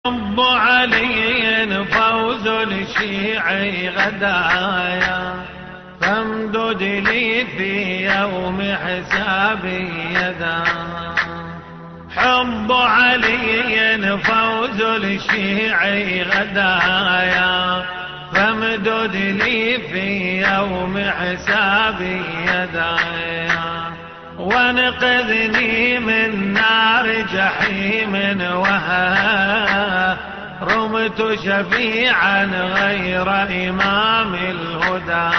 حب علي فوز الشيعي غدايا، فامدد لي في يوم حسابي يدا. حب علي فوز الشيعي غدايا، فامدد لي في يوم حسابي يدايا. وانقذني من نار جحيم وها رمت شفيعا غير إمام الهدى.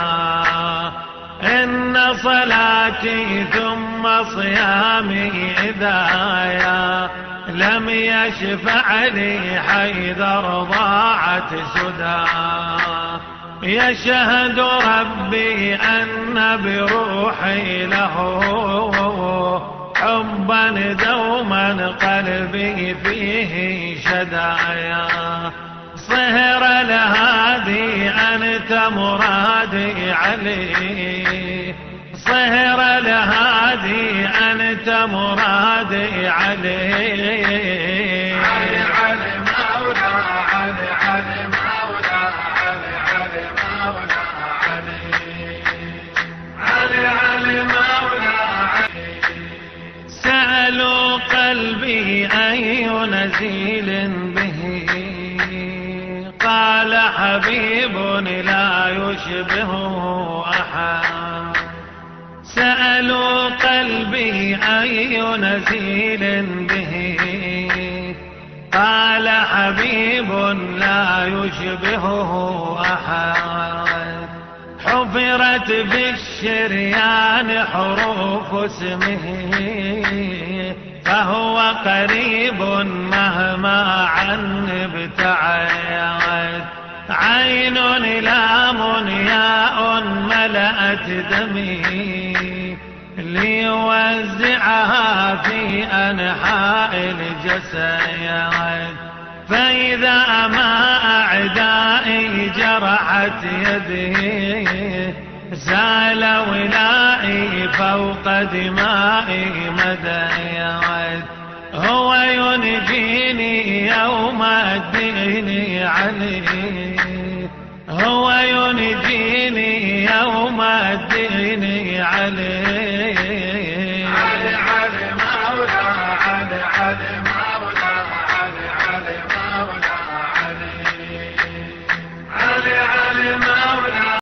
إن صلاتي ثم صيامي إذايا لم يشفع لي حيدر ضاعت سدى. يشهد ربي أن بروحي له حبا دوما قلبي فيه شدايا. صهر الهادي أنت مرادي علي، صهر الهادي أنت مرادي علي. علي علي مولا علي علي مولا علي علي مولا علي علي علي مولا علي. سألوا قلبي أي نزيل به، قال حبيب لا يشبهه أحد. سألوا قلبي أي نزيل به، قال حبيب لا يشبهه أحد. حفرت بالشريان حروف اسمه، فهو قريب مهما عن ابتعد. عين لام ياء ملأت دمي، ليوزعها في أنحاء الجسد. فإذا ما أعدائي جرحت يدي، زال ولائي فوق دمائي مدى. هو ينجيني يوم الدين علي، هو ينجيني يوم الدين علي.